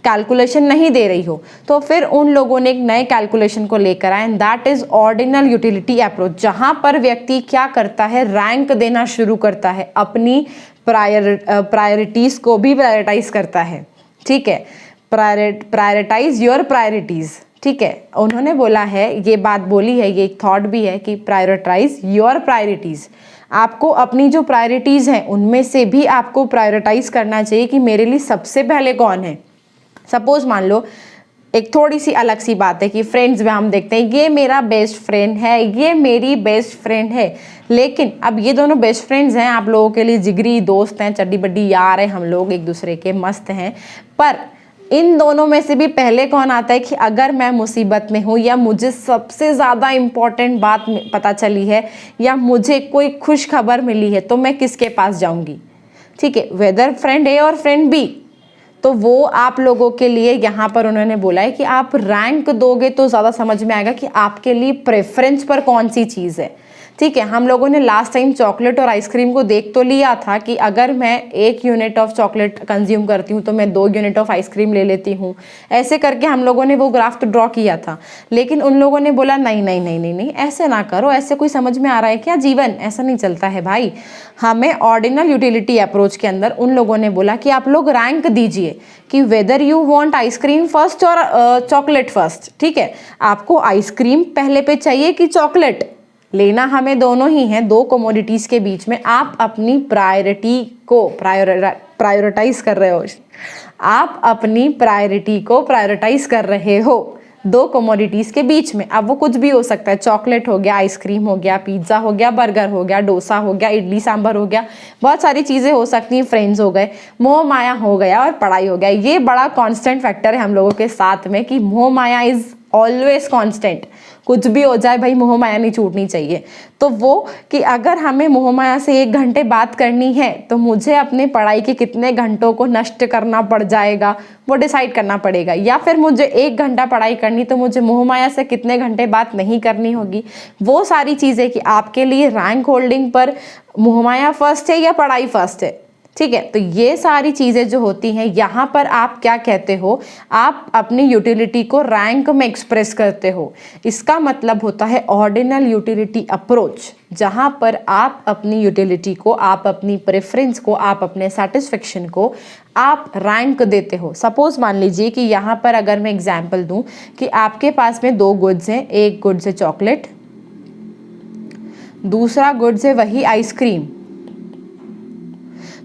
कैलकुलेशन नहीं दे रही हो। तो फिर उन लोगों ने एक नए कैलकुलेशन को लेकर आए and that is ordinal utility approach, जहां पर व्यक्ति क्या करता है, रैंक देना शुरू करता है, अपनी प्रायोरिटीज को भी प्रायोरिटाइज करता है, ठीक है। प्रायोरिटाइज योर प्रायोरिटीज, ठीक है। उन्होंने बोला है, ये बात बोली है, ये एक थॉट भी है कि प्रायोरिटाइज योर प्रायोरिटीज। आपको अपनी जो प्रायोरिटीज़ हैं उनमें से भी आपको प्रायोरिटाइज करना चाहिए कि मेरे लिए सबसे पहले कौन है। सपोज मान लो एक थोड़ी सी अलग सी बात है कि फ्रेंड्स में हम देखते हैं ये मेरा बेस्ट फ्रेंड है, ये मेरी बेस्ट फ्रेंड है, लेकिन अब ये दोनों बेस्ट फ्रेंड्स हैं, आप लोगों के लिए जिगरी दोस्त हैं, चड्डी बड्डी यार हैं, हम लोग एक दूसरे के मस्त हैं, पर इन दोनों में से भी पहले कौन आता है कि अगर मैं मुसीबत में हूँ या मुझे सबसे ज़्यादा इम्पॉर्टेंट बात पता चली है या मुझे कोई खुश खबर मिली है तो मैं किसके पास जाऊँगी, ठीक है, वेदर फ्रेंड ए और फ्रेंड बी। तो वो आप लोगों के लिए यहाँ पर उन्होंने बोला है कि आप रैंक दोगे तो ज़्यादा समझ में आएगा कि आपके लिए प्रेफरेंस पर कौन सी चीज़ है, ठीक है। हम लोगों ने लास्ट टाइम चॉकलेट और आइसक्रीम को देख तो लिया था कि अगर मैं 1 यूनिट ऑफ चॉकलेट कंज्यूम करती हूँ तो मैं 2 यूनिट ऑफ आइसक्रीम ले लेती हूँ, ऐसे करके हम लोगों ने वो ग्राफ तो ड्रॉ किया था। लेकिन उन लोगों ने बोला नहीं नहीं नहीं नहीं नहीं, ऐसे ना करो, ऐसे कोई समझ में आ रहा है क्या जीवन, ऐसा नहीं चलता है भाई। हमें ऑर्डिनल यूटिलिटी अप्रोच के अंदर उन लोगों ने बोला कि आप लोग रैंक दीजिए कि whether you want ice cream first और चॉकलेट फर्स्ट, ठीक है। आपको आइसक्रीम पहले पे चाहिए कि चॉकलेट, लेना हमें दोनों ही हैं, दो कमोडिटीज़ के बीच में आप अपनी प्रायोरिटी को प्रायोरिटाइज कर रहे हो, आप अपनी प्रायोरिटी को प्रायोरिटाइज कर रहे हो दो कमोडिटीज़ के बीच में। अब वो कुछ भी हो सकता है, चॉकलेट हो गया, आइसक्रीम हो गया, पिज्ज़ा हो गया, बर्गर हो गया, डोसा हो गया, इडली सांभर हो गया, बहुत सारी चीज़ें हो सकती हैं, फ्रेंड्स हो गए, मोह माया हो गया और पढ़ाई हो गया। ये बड़ा कांस्टेंट फैक्टर है हम लोगों के साथ में कि मोह माया इज़ ऑलवेज कांस्टेंट, कुछ भी हो जाए भाई मोह माया नहीं छूटनी चाहिए। तो वो कि अगर हमें मोह माया से 1 घंटे बात करनी है तो मुझे अपने पढ़ाई के कितने घंटों को नष्ट करना पड़ जाएगा वो डिसाइड करना पड़ेगा, या फिर मुझे 1 घंटा पढ़ाई करनी तो मुझे मोह माया से कितने घंटे बात नहीं करनी होगी। वो सारी चीज़ें कि आपके लिए रैंक होल्डिंग पर मोह माया फर्स्ट है या पढ़ाई फर्स्ट है, ठीक है। तो ये सारी चीज़ें जो होती हैं यहाँ पर आप क्या कहते हो, आप अपनी यूटिलिटी को रैंक में एक्सप्रेस करते हो। इसका मतलब होता है ऑर्डिनल यूटिलिटी अप्रोच, जहाँ पर आप अपनी यूटिलिटी को, आप अपनी प्रेफरेंस को, आप अपने सेटिस्फेक्शन को आप रैंक देते हो। सपोज मान लीजिए कि यहाँ पर अगर मैं एग्जाम्पल दूँ कि आपके पास में 2 गुड्स हैं, एक गुड्स है चॉकलेट, दूसरा गुड्स है वही आइसक्रीम।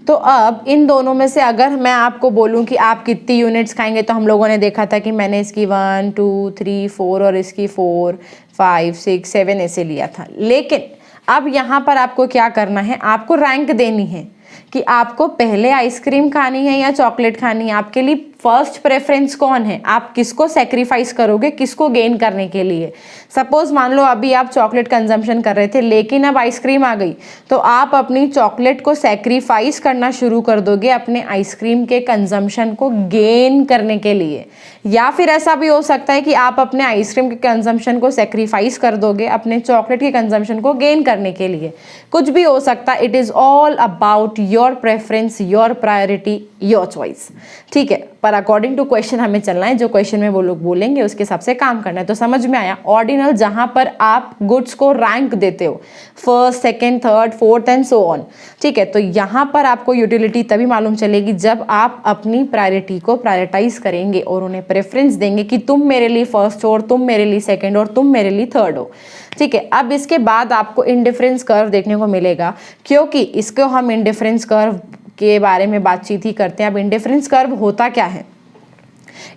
तो अब इन दोनों में से अगर मैं आपको बोलूं कि आप कितनी यूनिट्स खाएंगे, तो हम लोगों ने देखा था कि मैंने इसकी 1 2 3 4 और इसकी 4 5 6 7 ऐसे लिया था। लेकिन अब यहाँ पर आपको क्या करना है, आपको रैंक देनी है कि आपको पहले आइसक्रीम खानी है या चॉकलेट खानी है। आपके लिए फर्स्ट प्रेफरेंस कौन है, आप किसको सेक्रीफाइस करोगे, किसको गेन करने के लिए। सपोज मान लो अभी आप चॉकलेट कंजम्पशन कर रहे थे लेकिन अब आइसक्रीम आ गई, तो आप अपनी चॉकलेट को सेक्रीफाइस करना शुरू कर दोगे अपने आइसक्रीम के कंजम्पशन को गेन करने के लिए। या फिर ऐसा भी हो सकता है कि आप अपने आइसक्रीम के कंजम्पशन को सेक्रीफाइस कर दोगे अपने चॉकलेट के कंजम्पशन को गेन करने के लिए, कुछ भी हो सकता है। It is all about your preference, your priority, your choice, ठीक है। पर पर अकॉर्डिंग टू क्वेश्चन हमें चलना है, जो क्वेश्चन में वो लोग बोलेंगे उसके हिसाब से काम करना है। तो समझ में आया, ऑर्डिनल जहां पर आप गुड्स को रैंक देते हो, first, second, third, fourth and so on, ठीक है। तो यहाँ पर आपको यूटिलिटी तभी मालूम चलेगी जब आप अपनी प्रायोरिटी को प्रायोरिटाइज करेंगे और उन्हें प्रेफरेंस देंगे कि तुम मेरे लिए फर्स्ट हो और तुम मेरे लिए सेकेंड और तुम मेरे लिए थर्ड हो, ठीक है। अब इसके बाद आपको इंडिफरेंस कर्व देखने को मिलेगा, क्योंकि इसको हम इंडिफरेंस कर्व के बारे में बातचीत ही करते हैं। अब इंडिफरेंस कर्व होता क्या है?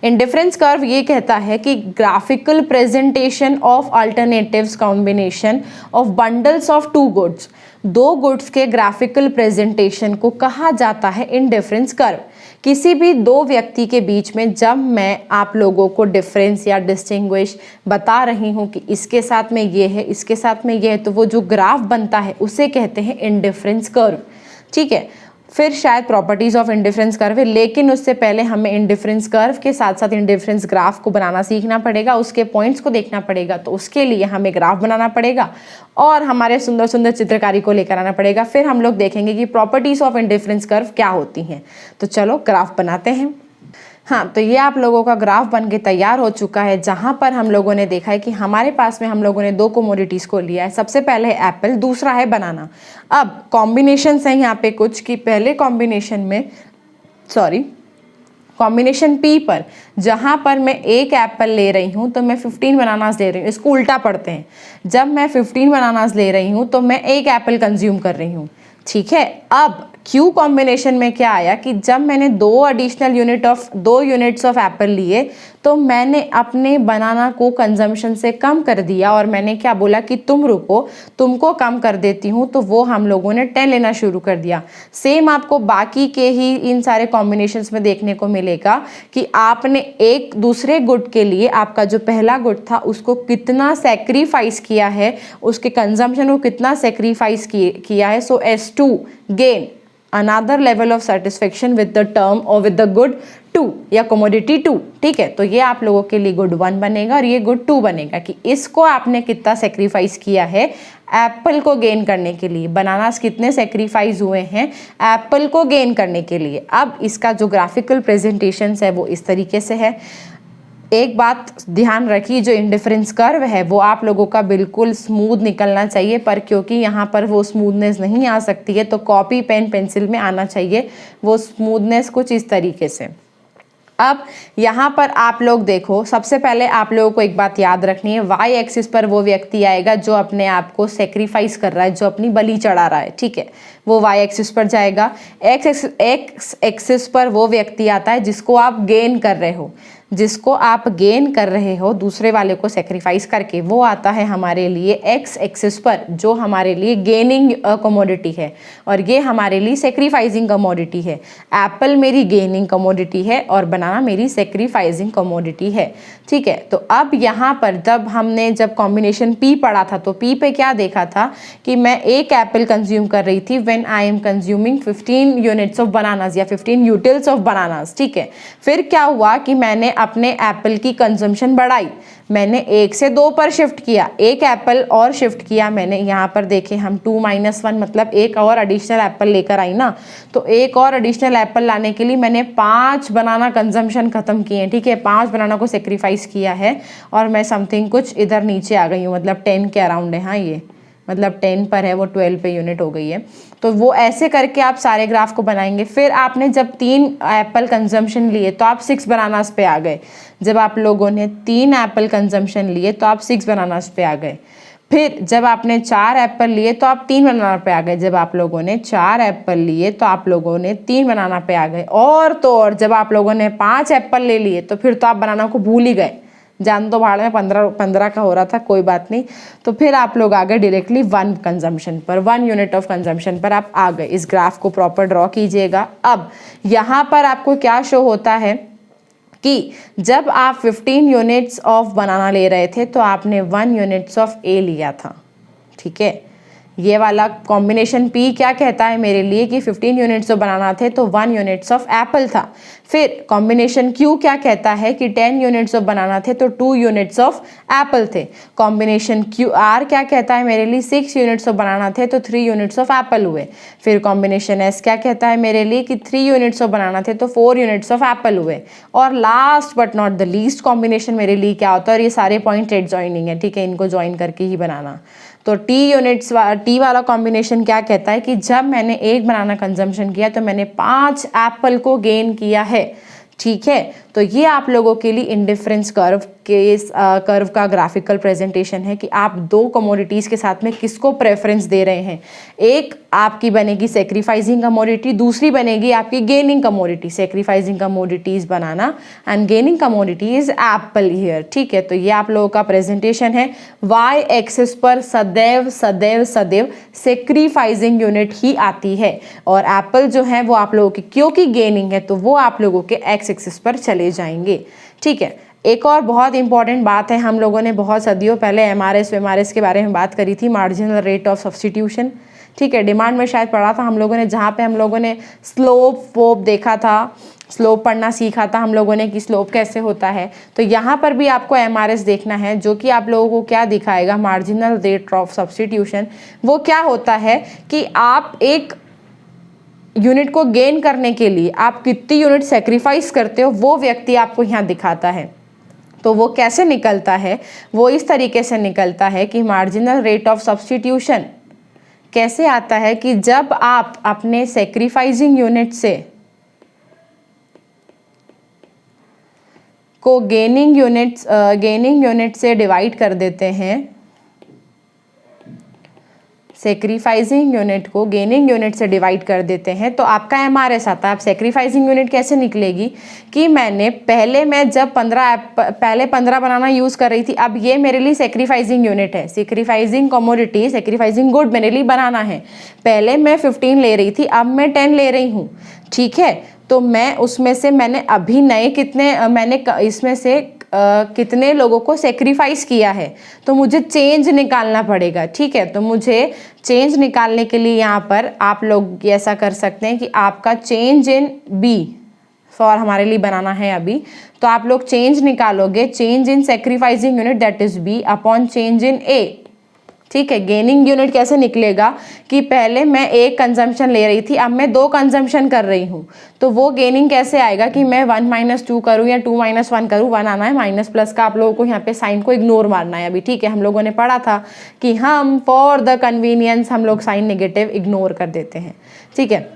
इंडिफरेंस कर्व ये कहता है कि graphical presentation of alternatives combination of bundles of two goods, दो गुड्स के ग्राफिकल प्रेजेंटेशन को कहा जाता है इंडिफरेंस कर्व। किसी भी दो व्यक्ति के बीच में जब मैं आप लोगों को डिफरेंस या डिस्टिंग्विश बता रही हूँ कि इसके साथ में ये है, इसके साथ में ये है, तो वो जो ग्राफ बनता है उसे कहते हैं इंडिफरेंस कर्व, ठीक है। फिर शायद प्रॉपर्टीज ऑफ इंडिफरेंस कर्व है, लेकिन उससे पहले हमें इंडिफरेंस कर्व के साथ साथ इंडिफरेंस ग्राफ को बनाना सीखना पड़ेगा, उसके पॉइंट्स को देखना पड़ेगा। तो उसके लिए हमें ग्राफ बनाना पड़ेगा और हमारे सुंदर सुंदर चित्रकारी को लेकर आना पड़ेगा। फिर हम लोग देखेंगे कि प्रॉपर्टीज ऑफ इंडिफरेंस कर्व क्या होती हैं। तो चलो ग्राफ बनाते हैं। हाँ, तो ये आप लोगों का ग्राफ बन के तैयार हो चुका है, जहाँ पर हम लोगों ने देखा है कि हमारे पास में हम लोगों ने दो कमोडिटीज़ को लिया है। सबसे पहले है एप्पल, दूसरा है बनाना। अब कॉम्बिनेशन है यहाँ पे कुछ कि पहले कॉम्बिनेशन में कॉम्बिनेशन पी पर जहाँ पर मैं एक एप्पल ले रही हूँ तो मैं 15 बनानास ले रही हूँ। इसको उल्टा पढ़ते हैं, जब मैं 15 बनानास ले रही हूँ तो मैं एक एप्पल कंज्यूम कर रही हूँ, ठीक है। अब क्यू कॉम्बिनेशन में क्या आया कि जब मैंने दो यूनिट्स ऑफ एप्पल लिए तो मैंने अपने बनाना को कंजम्पशन से कम कर दिया और मैंने क्या बोला कि तुम रुको, तुमको कम कर देती हूँ। तो वो हम लोगों ने 10 लेना शुरू कर दिया। सेम आपको बाकी के ही इन सारे कॉम्बिनेशंस में देखने को मिलेगा कि आपने एक दूसरे गुड के लिए आपका जो पहला गुड था उसको कितना सेक्रीफाइस किया है, उसके कंजम्पशन को कितना सेक्रीफाइस किया है। सो S2 gain another level of satisfaction with the term or with the good 2 या commodity 2, ठीक है। तो ये आप लोगों के लिए गुड 1 बनेगा और ये गुड 2 बनेगा कि इसको आपने कितना सेक्रीफाइस किया है एप्पल को गेन करने के लिए। बनानास कितने सेक्रीफाइस हुए हैं एप्पल को गेन करने के लिए। अब इसका जो ग्राफिकल प्रेजेंटेशन है वो इस तरीके से है। एक बात ध्यान रखिए, जो इंडिफरेंस कर्व है वो आप लोगों का बिल्कुल स्मूथ निकलना चाहिए, पर क्योंकि यहाँ पर वो स्मूथनेस नहीं आ सकती है तो कॉपी पेन पेंसिल में आना चाहिए वो स्मूथनेस कुछ इस तरीके से। अब यहाँ पर आप लोग देखो, सबसे पहले आप लोगों को एक बात याद रखनी है, वाई एक्सिस पर वो व्यक्ति आएगा जो अपने आप को सेक्रीफाइस कर रहा है, जो अपनी बलि चढ़ा रहा है, ठीक है, वो वाई एक्सिस पर जाएगा। एक्स एक्सिस पर वो व्यक्ति आता है जिसको आप गेन कर रहे हो, जिसको आप गेन कर रहे हो दूसरे वाले को सेक्रीफाइस करके, वो आता है हमारे लिए एक्स एक्सिस पर, जो हमारे लिए गेनिंग कमोडिटी है और ये हमारे लिए सेक्रीफाइसिंग कमोडिटी है। एप्पल मेरी गेनिंग कमोडिटी है और बनाना मेरी सेक्रीफाइसिंग कमोडिटी है, ठीक है। तो अब यहाँ पर जब कॉम्बिनेशन पी पढ़ा था तो पी पे क्या देखा था कि मैं एक एप्पल कंज्यूम कर रही थी when I am consuming 15 units of bananas या 15 यूटिल्स ऑफ बनानास, ठीक है। फिर क्या हुआ कि मैंने अपने एप्पल की कंजम्पशन बढ़ाई, मैंने 1 से 2 पर शिफ्ट किया, एक एप्पल और शिफ्ट किया मैंने। यहाँ पर देखें हम 2 - 1 मतलब एक और एडिशनल एप्पल लेकर आई ना, तो एक और एडिशनल एप्पल लाने के लिए मैंने 5 बनाना कंजम्पशन खत्म किए हैं, ठीक है, 5 बनाना को सेक्रीफाइस किया है और मैं समथिंग कुछ इधर नीचे आ गई हूँ, मतलब 10 के अराउंड है। हाँ, ये मतलब 10 पर है, वो 12 पे यूनिट हो गई है। तो वो ऐसे करके आप सारे ग्राफ को बनाएंगे। फिर आपने जब 3 एप्पल कंजम्पशन लिए तो आप 6 बनानास पे आ गए। जब आप लोगों ने 3 एप्पल कंजम्पशन लिए तो आप 6 बनानास पे आ गए। फिर जब आपने 4 एप्पल लिए तो आप 3 बनाना पे आ गए। जब आप लोगों ने 4 एप्पल लिए तो आप लोगों ने 3 बनाना पे आ गए। और तो और जब आप लोगों ने 5 एप्पल ले लिए तो फिर तो आप बनाना को भूल ही गए। जान तो भाड़ में 15 का हो रहा था, कोई बात नहीं। तो फिर आप लोग आ गए डायरेक्टली 1 कंजम्पशन पर, 1 यूनिट ऑफ कंजम्पशन पर आप आ गए। इस ग्राफ को प्रॉपर ड्रॉ कीजिएगा। अब यहाँ पर आपको क्या शो होता है कि जब आप 15 यूनिट्स ऑफ बनाना ले रहे थे तो आपने 1 यूनिट्स ऑफ ए लिया था, ठीक है। ये वाला कॉम्बिनेशन P क्या कहता है मेरे लिए कि 15 यूनिट्स जो बनाना थे तो 1 यूनिट्स ऑफ एप्पल था। फिर कॉम्बिनेशन Q क्या कहता है कि 10 यूनिट्स जो बनाना थे तो 2 यूनिट्स ऑफ एप्पल थे। कॉम्बिनेशन R क्या कहता है मेरे लिए 6 यूनिट्स जो बनाना थे तो 3 यूनिट्स ऑफ एप्पल हुए। फिर कॉम्बिनेशन S क्या कहता है मेरे लिए कि 3 यूनिट्स जो बनाना थे तो 4 यूनिट्स ऑफ एप्पल हुए। और last but not the least combination मेरे लिए क्या होता है, और ये सारे पॉइंट एडजॉइनिंग है, ठीक है, इनको ज्वाइन करके ही बनाना। तो टी वाला कॉम्बिनेशन क्या कहता है कि जब मैंने एक बनाना कंजम्पशन किया तो मैंने 5 एप्पल को गेन किया है, ठीक है। तो ये आप लोगों के लिए इंडिफरेंस कर्व का ग्राफिकल प्रेजेंटेशन है कि आप दो कमोडिटीज़ के साथ में किसको प्रेफरेंस दे रहे हैं। एक आपकी बनेगी सेक्रीफाइसिंग कमोडिटी, दूसरी बनेगी आपकी gaining commodity. Sacrificing commodities banana and gaining commodity is Apple here, ठीक है। तो ये आप लोगों का प्रेजेंटेशन है। वाई एक्सिस पर सदैव सदैव सदैव सेक्रीफाइसिंग यूनिट ही आती है और एप्पल जो है वो आप लोगों की, क्योंकि गेनिंग है तो वो आप लोगों के एक्स एक्सिस पर चले जाएंगे, ठीक है। एक और बहुत इंपॉर्टेंट बात है, हम लोगों ने बहुत सदियों पहले एमआरएस के बारे में बात करी थी, मार्जिनल रेट ऑफ सब्स्टिट्यूशन, ठीक है। डिमांड में शायद पढ़ा था हम लोगों ने, जहाँ पे हम लोगों ने स्लोप वोप देखा था, स्लोप पढ़ना सीखा था हम लोगों ने कि स्लोप कैसे होता है। तो यहाँ पर भी आपको एमआरएस देखना है, जो कि आप लोगों को क्या दिखाएगा, मार्जिनल रेट ऑफ सब्स्टिट्यूशन। वो क्या होता है कि आप एक यूनिट को गेन करने के लिए आप कितनी यूनिट सेक्रीफाइस करते हो वो व्यक्ति आपको यहाँ दिखाता है। तो वो कैसे निकलता है, वो इस तरीके से निकलता है कि मार्जिनल रेट ऑफ सब्स्टिट्यूशन कैसे आता है कि जब आप अपने सेक्रीफाइसिंग यूनिट से को गेनिंग यूनिट से डिवाइड कर देते हैं, सेक्रीफाइसिंग यूनिट को गेनिंग यूनिट से डिवाइड कर देते हैं, तो आपका एमआरएस आता है। अब सेक्रीफाइसिंग यूनिट कैसे निकलेगी कि मैं जब 15 बनाना यूज़ कर रही थी, अब ये मेरे लिए सेक्रीफाइसिंग यूनिट है। सेक्रीफाइसिंग कमोडिटी, सेक्रीफाइसिंग गुड मेरे लिए बनाना है। पहले मैं 15 ले रही थी, अब मैं 10 ले रही हूँ, ठीक है। तो मैं उसमें से इसमें से कितने लोगों को सेक्रीफाइस किया है, तो मुझे चेंज निकालना पड़ेगा, ठीक है। तो मुझे चेंज निकालने के लिए यहाँ पर आप लोग ऐसा कर सकते हैं कि आपका चेंज इन बी फॉर हमारे लिए बनाना है अभी, तो आप लोग चेंज निकालोगे, change in sacrificing unit that is B upon change in A, ठीक है। गेनिंग यूनिट कैसे निकलेगा कि पहले मैं एक कंजम्पशन ले रही थी, अब मैं 2 कंजम्पशन कर रही हूँ, तो वो गेनिंग कैसे आएगा कि मैं 1 - 2 करूँ या 2 - 1 करूँ, 1 आना है, माइनस प्लस का आप लोगों को यहाँ पे साइन को इग्नोर मारना है अभी, ठीक है। हम लोगों ने पढ़ा था कि हम फॉर द कन्वीनियंस हम लोग साइन नेगेटिव इग्नोर कर देते हैं, ठीक है।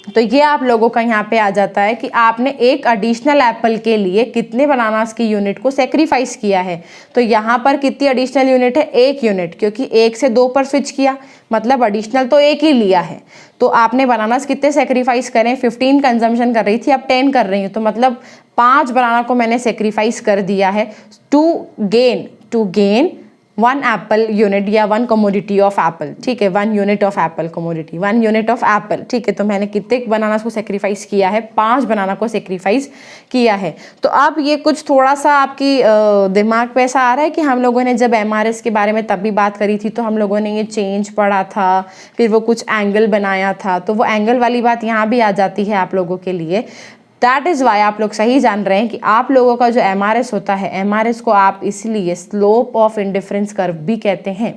तो ये आप लोगों का यहाँ पे आ जाता है कि आपने एक एडिशनल एप्पल के लिए कितने बनानास की यूनिट को सेक्रीफाइस किया है। तो यहाँ पर कितनी एडिशनल यूनिट है, 1 यूनिट, क्योंकि 1 से 2 पर स्विच किया, मतलब एडिशनल तो 1 ही लिया है। तो आपने बनानास कितने सेक्रीफाइस करें, 15 कंजम्पशन कर रही थी, अब 10 कर रही हूँ, तो मतलब 5 बनाना को मैंने सेक्रीफाइस कर दिया है टू गेन 1 एप्पल यूनिट या 1 कमोडिटी ऑफ एप्पल, ठीक है। 1 unit of Apple commodity, 1 unit of Apple, ठीक है। तो मैंने कितने बनाना को सेक्रीफाइस किया है, 5 बनाना को सेक्रीफाइस किया है। तो अब ये कुछ थोड़ा सा आपकी दिमाग पे ऐसा आ रहा है कि हम लोगों ने जब एमआरएस के बारे में तब भी बात करी थी, तो हम लोगों ने ये चेंज पढ़ा था, फिर वो कुछ एंगल बनाया था, तो वो एंगल वाली बात यहाँ भी आ जाती है आप लोगों के लिए। दैट इज़ वाई आप लोग सही जान रहे हैं कि आप लोगों का जो एमआरएस होता है, एमआरएस को आप इसलिए स्लोप ऑफ इंडिफरेंस कर्व भी कहते हैं,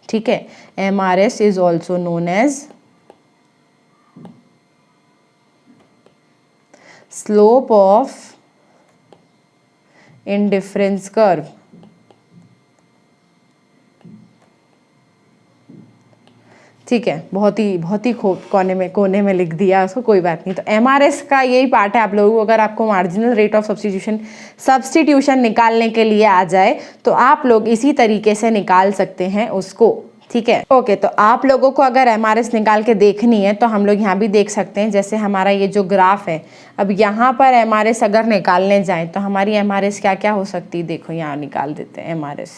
ठीक है। MRS is also known as slope of indifference curve, ठीक है। बहुत ही कोने में लिख दिया उसको, कोई बात नहीं। तो एमआरएस का यही पार्ट है आप लोगों को, अगर आपको मार्जिनल रेट ऑफ सब्स्टिट्यूशन निकालने के लिए आ जाए तो आप लोग इसी तरीके से निकाल सकते हैं उसको, ठीक है। ओके, तो आप लोगों को अगर एमआरएस निकाल के देखनी है तो हम लोग यहाँ भी देख सकते हैं। जैसे हमारा ये जो ग्राफ है, अब यहाँ पर एमआरएस अगर निकालने जाए तो हमारी एमआरएस क्या क्या हो सकती है, देखो यहाँ निकाल देते हैं। एमआरएस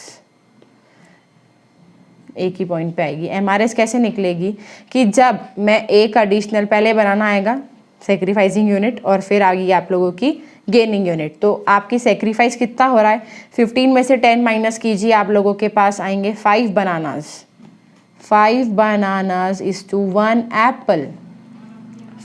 एक ही पॉइंट पे आएगी। एमआरएस कैसे निकलेगी कि जब मैं एक एडिशनल, पहले बनाना आएगा सेक्रीफाइसिंग यूनिट और फिर आ गई आप लोगों की गेनिंग यूनिट। तो आपकी सेक्रीफाइस कितना हो रहा है, 15 में से 10 माइनस कीजिए, आप लोगों के पास आएंगे 5 bananas, 5 bananas is to 1 apple.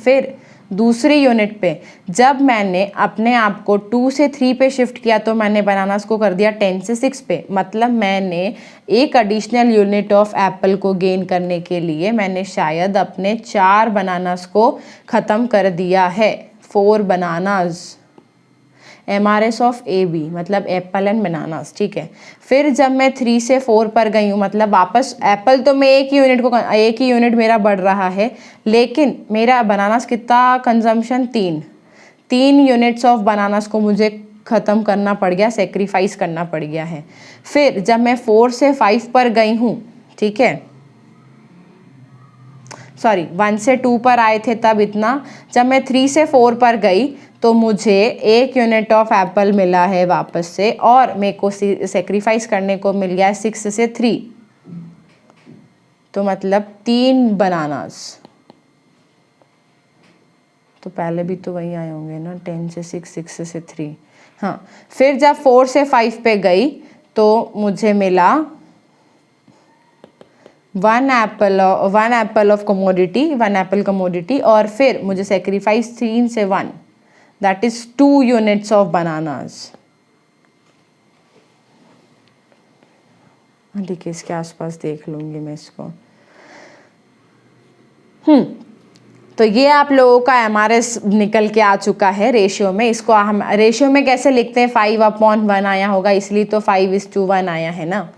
फिर दूसरी यूनिट पे जब मैंने अपने आप को 2 से 3 पे शिफ्ट किया तो मैंने बनानास को कर दिया 10 से 6 पे। मतलब मैंने एक एडिशनल यूनिट ऑफ एप्पल को गेन करने के लिए मैंने शायद अपने 4 बनानास को ख़त्म कर दिया है। 4 बनानास, MRS ऑफ AB मतलब एप्पल एंड बनानास, ठीक है। फिर जब मैं 3 से 4 पर गई हूँ, मतलब वापस एप्पल तो मैं एक ही यूनिट मेरा बढ़ रहा है, लेकिन मेरा बनानास कितना कंजम्पशन 3 यूनिट्स ऑफ बनानास को मुझे ख़त्म करना पड़ गया, सेक्रीफाइस करना पड़ गया है। फिर जब मैं 4 से 5 पर गई हूँ, ठीक है, सॉरी 1 से 2 पर आए थे तब इतना, जब मैं 3 से 4 पर गई तो मुझे 1 यूनिट ऑफ एप्पल मिला है वापस से, और मेरे को सेक्रीफाइस करने को मिल गया है 6 से 3, तो मतलब 3 बनानास। तो पहले भी तो वही आए होंगे ना, 10 से 6, 6 से 3, हाँ। फिर जब 4 से 5 पे गई तो मुझे मिला 1 Apple of commodity, 1 Apple commodity, और फिर मुझे सेक्रीफाइस 3 से 1, that is 2 units of bananas. ठीक है, इसके आसपास देख लूंगी मैं इसको। तो ये आप लोगों का MRS निकल के आ चुका है रेशियो में। इसको हम रेशियो में कैसे लिखते हैं, 5/1 आया होगा, इसलिए तो 5:1 आया है ना।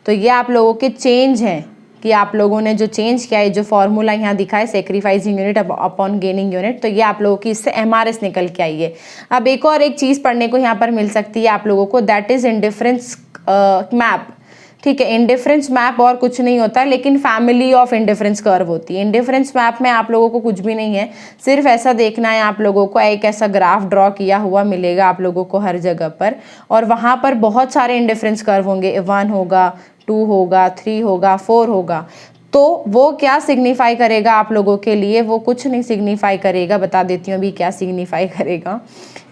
तो ये आप लोगों के चेंज हैं कि आप लोगों ने जो चेंज किया है, जो फॉर्मूला यहाँ दिखा है sacrificing unit upon gaining unit, तो ये आप लोगों की इससे MRS निकल के आई है। अब एक और एक चीज़ पढ़ने को यहाँ पर मिल सकती है आप लोगों को, दैट इज इंडिफरेंस मैप, ठीक है। इंडिफरेंस मैप और कुछ नहीं होता है, लेकिन फैमिली ऑफ इंडिफरेंस कर्व होती है। इंडिफरेंस मैप में आप लोगों को कुछ भी नहीं है, सिर्फ ऐसा देखना है आप लोगों को, एक ऐसा ग्राफ ड्रॉ किया हुआ मिलेगा आप लोगों को हर जगह पर, और वहाँ पर बहुत सारे इंडिफरेंस कर्व होंगे, 1 होगा, 2 होगा, 3 होगा, 4 होगा। तो वो क्या सिग्निफाई करेगा आप लोगों के लिए, वो कुछ नहीं सिग्निफाई करेगा, बता देती हूँ अभी क्या सिग्निफाई करेगा।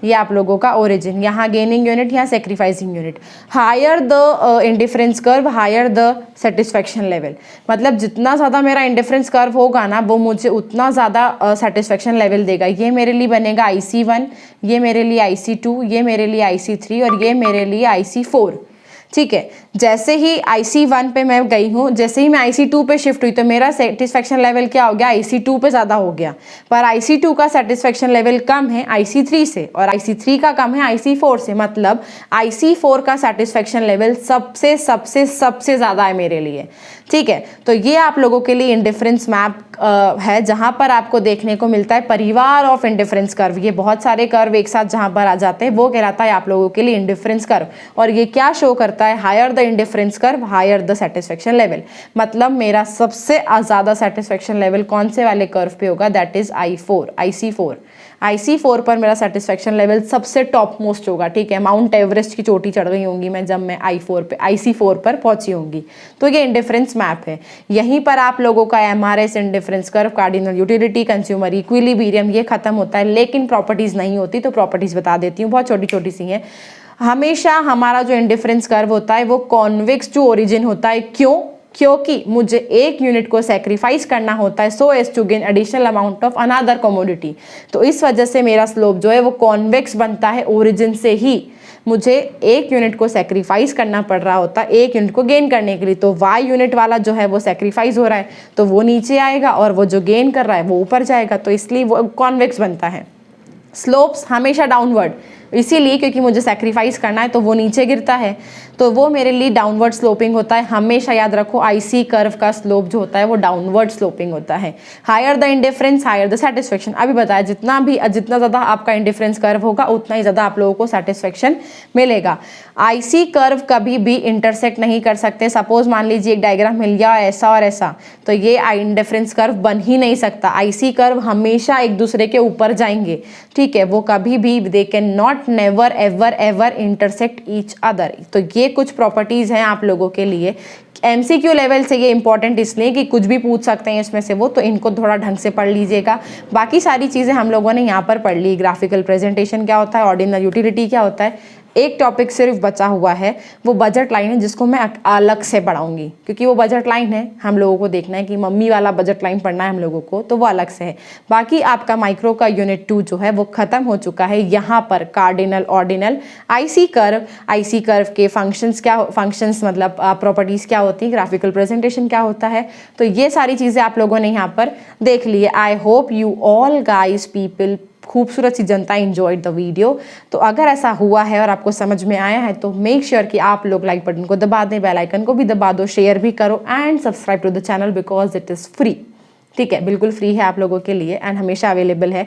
ये आप लोगों का ओरिजिन, यहाँ गेनिंग यूनिट, यहाँ sacrificing unit. Higher the indifference curve, higher the satisfaction level, मतलब जितना ज़्यादा मेरा इंडिफरेंस कर्व होगा ना, वो मुझे उतना ज़्यादा सेटिस्फेक्शन लेवल देगा। ये मेरे लिए बनेगा IC1, ये मेरे लिए IC2, ये मेरे लिए IC3, और ये मेरे लिए IC4, ठीक है। जैसे ही IC1 पे मैं गई हूँ, जैसे ही मैं IC2 पे शिफ्ट हुई, तो मेरा सेटिस्फेक्शन लेवल क्या हो गया, IC2 पे ज़्यादा हो गया। पर IC2 का सेटिस्फेक्शन लेवल कम है IC3 से, और IC3 का कम है IC4 से, मतलब IC4 का सेटिस्फेक्शन लेवल सबसे सबसे सबसे ज़्यादा है मेरे लिए, ठीक है। तो ये आप लोगों के लिए इंडिफरेंस मैप है, जहाँ पर आपको देखने को मिलता है परिवार ऑफ इंडिफरेंस कर्व। ये बहुत सारे कर्व एक साथ जहाँ पर आ जाते हैं, वो कहलाता है आप लोगों के लिए इंडिफरेंस कर्व। और ये क्या शो करता है, higher the indifference curve higher the satisfaction level, मतलब मेरा सबसे ज़्यादा सेटिस्फेक्शन लेवल कौन से वाले कर्व पे होगा, दैट इज IC4 पर मेरा सेटिस्फेक्शन लेवल सबसे टॉप मोस्ट होगा, ठीक है। माउंट एवरेस्ट की चोटी चढ़ गई होंगी मैं जब मैं IC4 पर पहुंची होंगी। तो ये इंडिफरेंस मैप है। यहीं पर आप लोगों का MRS, indifference curve, cardinal utility, consumer equilibrium ये खत्म होता है, लेकिन प्रॉपर्टीज़ नहीं होती। तो प्रॉपर्टीज़ बता देती हूँ, बहुत छोटी छोटी सी हैं। हमेशा हमारा जो इंडिफरेंस कर्व होता है वो कॉन्वेक्स टू ओरिजिन होता है। क्योंकि मुझे एक यूनिट को सेक्रीफाइस करना होता है so as to gain additional amount of another commodity. तो इस वजह से मेरा स्लोप जो है वो कॉन्वेक्स बनता है ओरिजिन से ही। मुझे एक यूनिट को सेक्रीफाइस करना पड़ रहा होता है एक यूनिट को गेन करने के लिए। तो y यूनिट वाला जो है वो सेक्रीफाइस हो रहा है तो वो नीचे आएगा, और वो जो गेन कर रहा है वो ऊपर जाएगा, तो इसलिए वो कॉन्वेक्स बनता है। स्लोप्स हमेशा डाउनवर्ड, इसीलिए क्योंकि मुझे सेक्रीफाइस करना है तो वो नीचे गिरता है, तो वो मेरे लिए डाउनवर्ड स्लोपिंग होता है। हमेशा याद रखो IC कर्व का स्लोप जो होता है वो डाउनवर्ड स्लोपिंग होता है। Higher the indifference higher the satisfaction, अभी बताया जितना ज़्यादा आपका इंडिफरेंस कर्व होगा उतना ही ज़्यादा आप लोगों को सेटिस्फेक्शन मिलेगा। IC कर्व कभी भी इंटरसेक्ट नहीं कर सकते। सपोज मान लीजिए एक डायग्राम मिल गया ऐसा और ऐसा, तो ये इंडिफरेंस कर्व बन ही नहीं सकता। IC कर्व हमेशा एक दूसरे के ऊपर जाएंगे, ठीक है। वो कभी भी they can not never ever ever intersect each other. तो ये कुछ प्रॉपर्टीज हैं आप लोगों के लिए। MCQ लेवल से ये इंपॉर्टेंट इसलिए कि कुछ भी पूछ सकते हैं इसमें से वो, तो इनको थोड़ा ढंग से पढ़ लीजिएगा। बाकी सारी चीज़ें हम लोगों ने यहाँ पर पढ़ ली। ग्राफिकल प्रेजेंटेशन क्या होता है, ऑर्डिनल यूटिलिटी क्या होता है, एक टॉपिक सिर्फ बचा हुआ है, वो बजट लाइन है, जिसको मैं अलग से पढ़ाऊंगी, क्योंकि वो बजट लाइन है, हम लोगों को देखना है कि मम्मी वाला बजट लाइन पढ़ना है हम लोगों को, तो वो अलग से है। बाकी आपका माइक्रो का यूनिट 2 जो है वो खत्म हो चुका है। यहाँ पर कार्डिनल, ऑर्डिनल, आईसी कर्व के फंक्शंस मतलब प्रॉपर्टीज़ क्या होती है, ग्राफिकल प्रेजेंटेशन क्या होता है, तो ये सारी चीज़ें आप लोगों ने यहाँ पर देख ली है। आई hope you all guys people, खूबसूरत सी जनता, एंजॉयड द वीडियो। तो अगर ऐसा हुआ है और आपको समझ में आया है तो मेक श्योर कि आप लोग लाइक बटन को दबा दें, बेल आइकन को भी दबा दो, शेयर भी करो and subscribe to the channel because it is free. ठीक है, बिल्कुल फ्री है आप लोगों के लिए एंड हमेशा अवेलेबल है।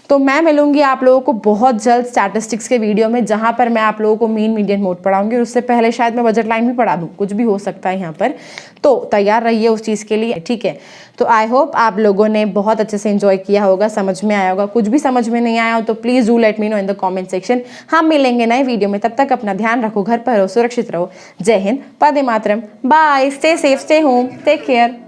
तो मैं मिलूंगी आप लोगों को बहुत जल्द स्टैटिस्टिक्स के वीडियो में, जहां पर मैं आप लोगों को मीन मीडियन मोड पढ़ाऊंगी और उससे पहले शायद मैं बजट लाइन भी पढ़ा दूं, कुछ भी हो सकता है यहाँ पर, तो तैयार रहिए उस चीज़ के लिए। ठीक है, तो आई होप आप लोगों ने बहुत अच्छे से एंजॉय किया होगा, समझ में आया होगा। कुछ भी समझ में नहीं आया हो तो please do let me know in the comment section. हम मिलेंगे नए वीडियो में, तब तक अपना ध्यान रखो, घर पर रहो, सुरक्षित रहो। जय हिंद, वंदे मातरम, bye, stay safe, stay home, take care.